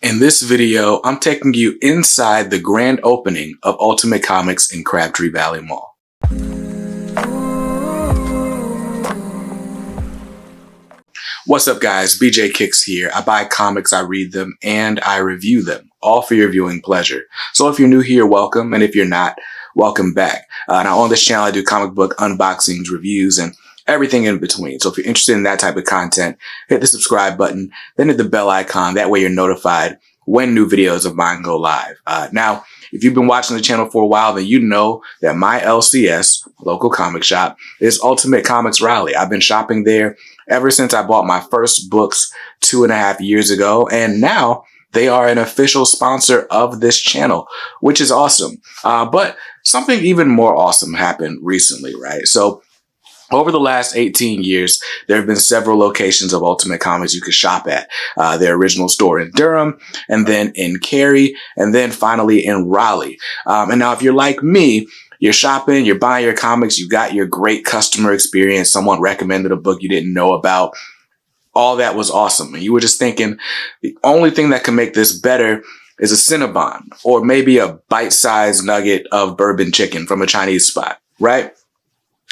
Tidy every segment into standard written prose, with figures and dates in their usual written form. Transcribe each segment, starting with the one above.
In this video, I'm taking you inside the grand opening of Ultimate Comics in Crabtree Valley Mall. What's up guys, BJ Kicks here. I buy comics, I read them, and I review them, all for your viewing pleasure. So if you're new here, welcome, and if you're not, welcome back. Now on this channel, I do comic book unboxings, reviews, and everything in between. So if you're interested in that type of content, hit the subscribe button, then hit the bell icon. That way you're notified when new videos of mine go live. Now, if you've been watching the channel for a while, then you know that my LCS, local comic shop, is Ultimate Comics Raleigh. I've been shopping there ever since I bought my first books 2.5 years ago. And now they are an official sponsor of this channel, which is awesome. But something even more awesome happened recently, right? So over the last 18 years, there have been several locations of Ultimate Comics you could shop at. Their original store in Durham, and then in Cary, and then finally in Raleigh. And now if you're like me, you're shopping, you're buying your comics, you got your great customer experience, someone recommended a book you didn't know about. All that was awesome. And you were just thinking, the only thing that can make this better is a Cinnabon, or maybe a bite-sized nugget of bourbon chicken from a Chinese spot, right?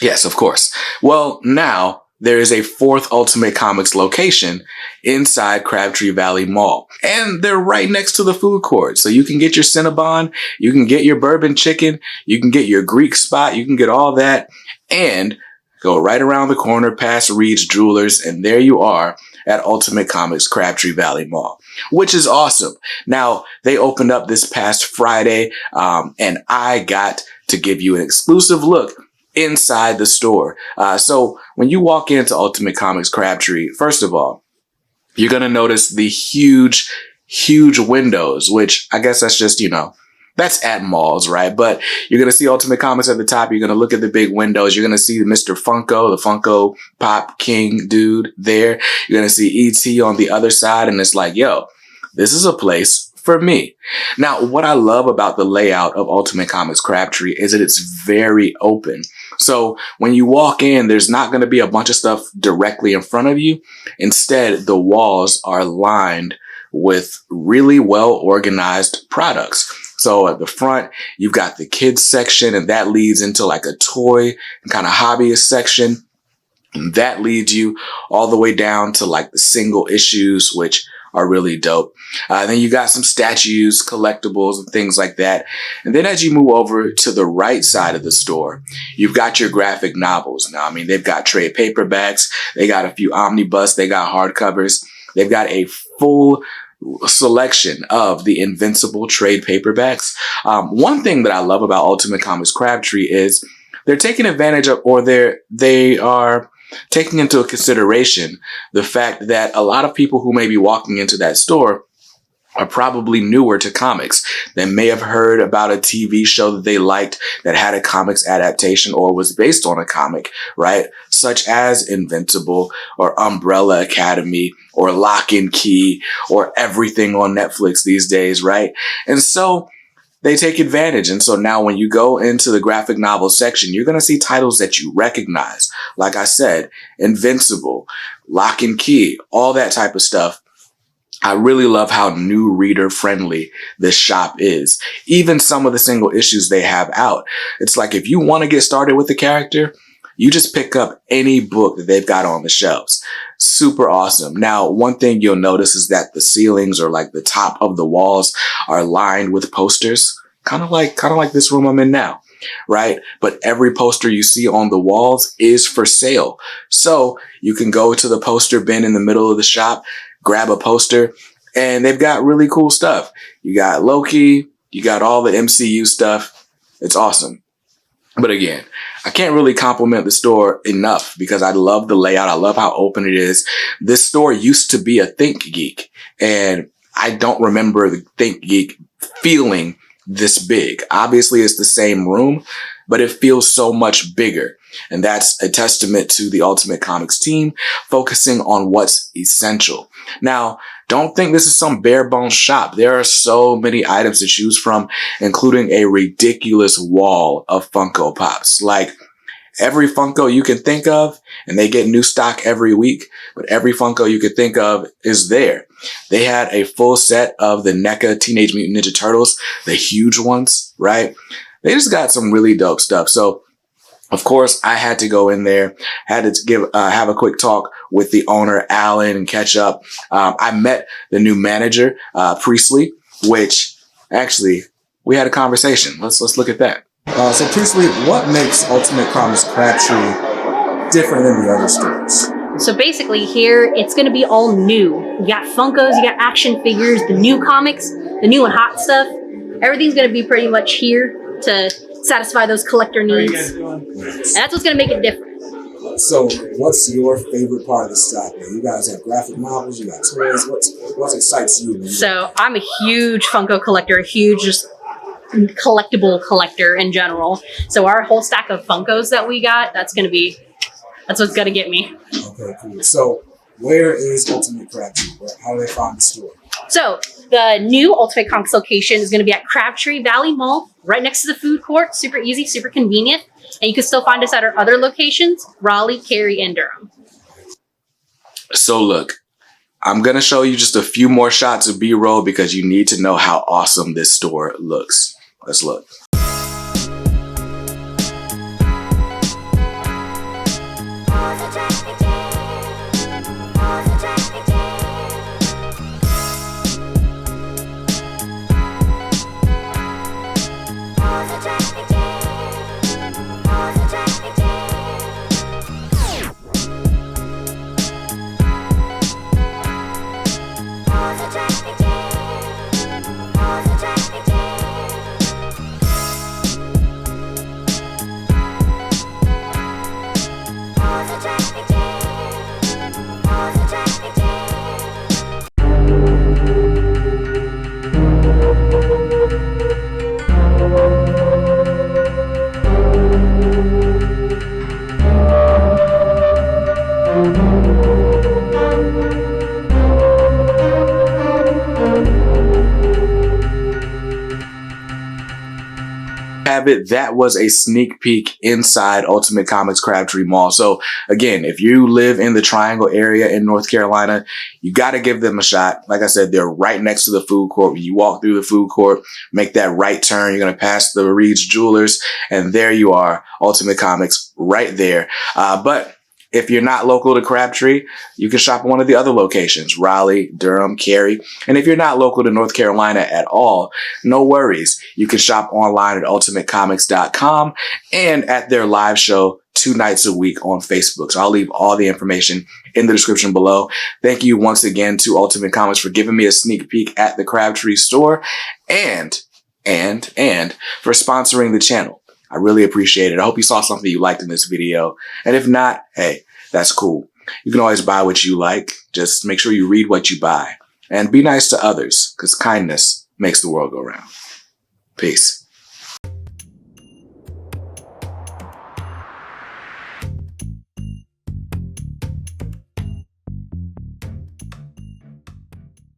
Yes, of course. Well, now there is a fourth Ultimate Comics location inside Crabtree Valley Mall. And they're right next to the food court. So you can get your Cinnabon, you can get your bourbon chicken, you can get your Greek spot, you can get all that, and go right around the corner past Reed's Jewelers, and there you are at Ultimate Comics Crabtree Valley Mall, which is awesome. Now, they opened up this past Friday, and I got to give you an exclusive look inside the store. So when you walk into Ultimate Comics Crabtree, first of all, you're going to notice the huge windows, which I guess that's just, that's at malls, right? But you're going to see Ultimate Comics at the top. You're going to look at the big windows. You're going to see Mr. Funko, the Funko Pop King dude there. You're going to see E.T. on the other side. And it's like, yo, this is a place for me. Now, what I love about the layout of Ultimate Comics Crabtree is that it's very open. So when you walk in, there's not going to be a bunch of stuff directly in front of you. Instead, the walls are lined with really well organized products. So at the front, you've got the kids section, and that leads into like a toy and kind of hobbyist section. And that leads you all the way down to like the single issues, which are really dope. Then you got some statues, collectibles, and things like that. And then as you move over to the right side of the store, you've got your graphic novels. Now, I mean, they've got trade paperbacks, they got a few omnibus, they got hardcovers, they've got a full selection of the Invincible trade paperbacks. One thing that I love about Ultimate Comics Crabtree is they're taking advantage of, or they are taking into consideration the fact that a lot of people who may be walking into that store are probably newer to comics. They may have heard about a TV show that they liked that had a comics adaptation or was based on a comic, right? Such as Invincible or Umbrella Academy or Lock and Key or everything on Netflix these days, right? And so they take advantage. And so now when you go into the graphic novel section, you're going to see titles that you recognize. Like I said, Invincible, Lock and Key, all that type of stuff. I really love how new reader friendly this shop is. Even some of the single issues they have out. It's like if you want to get started with the character, you just pick up any book that they've got on the shelves. Super awesome. Now, one thing you'll notice is that the ceilings or like the top of the walls are lined with posters, kind of like this room I'm in now, right? But every poster you see on the walls is for sale. So you can go to the poster bin in the middle of the shop, grab a poster, and they've got really cool stuff. You got Loki, you got all the MCU stuff. It's awesome. But again, I can't really compliment the store enough because I love the layout. I love how open it is. This store used to be a Think Geek, and I don't remember the Think Geek feeling this big. Obviously, it's the same room, but it feels so much bigger. And that's a testament to the Ultimate Comics team focusing on what's essential. Now, don't think this is some bare bones shop. There are so many items to choose from, including a ridiculous wall of Funko Pops. Like every Funko you can think of, and they get new stock every week, but every Funko you could think of is there. They had a full set of the NECA Teenage Mutant Ninja Turtles, the huge ones, right? They just got some really dope stuff. So, of course, I had to go in there, had to have a quick talk with the owner, Alan, and catch up. I met the new manager, Priestley, which actually we had a conversation. Let's look at that. So Priestley, what makes Ultimate Comics Crabtree different than the other stores? So basically here, it's going to be all new. You got Funkos, you got action figures, the new comics, the new and hot stuff. Everything's going to be pretty much here to satisfy those collector needs. And that's what's going to make it different. So what's your favorite part of the stock? You guys have graphic novels, you got toys. What excites you? So I'm a huge Funko collector, a huge just collectible collector in general. So our whole stack of Funkos that we got, that's what's going to get me. Okay, cool. So where is Ultimate Crabtree? How do they find the store? So the new Ultimate Comics location is going to be at Crabtree Valley Mall, right next to the food court. Super easy, super convenient. And you can still find us at our other locations, Raleigh, Cary, and Durham. So look, I'm going to show you just a few more shots of B-roll because you need to know how awesome this store looks. Let's look. That was a sneak peek inside Ultimate Comics Crabtree Mall. So again, if you live in the Triangle area in North Carolina, you got to give them a shot. Like I said, they're right next to the food court. When you walk through the food court, make that right turn, you're going to pass the Reed's Jewelers, and there you are, Ultimate Comics right there. But if you're not local to Crabtree, you can shop at one of the other locations, Raleigh, Durham, Cary. And if you're not local to North Carolina at all, no worries. You can shop online at ultimatecomics.com and at their live show 2 nights a week on Facebook. So I'll leave all the information in the description below. Thank you once again to Ultimate Comics for giving me a sneak peek at the Crabtree store and for sponsoring the channel. I really appreciate it. I hope you saw something you liked in this video. And if not, hey, that's cool. You can always buy what you like. Just make sure you read what you buy. And be nice to others, because kindness makes the world go round. Peace.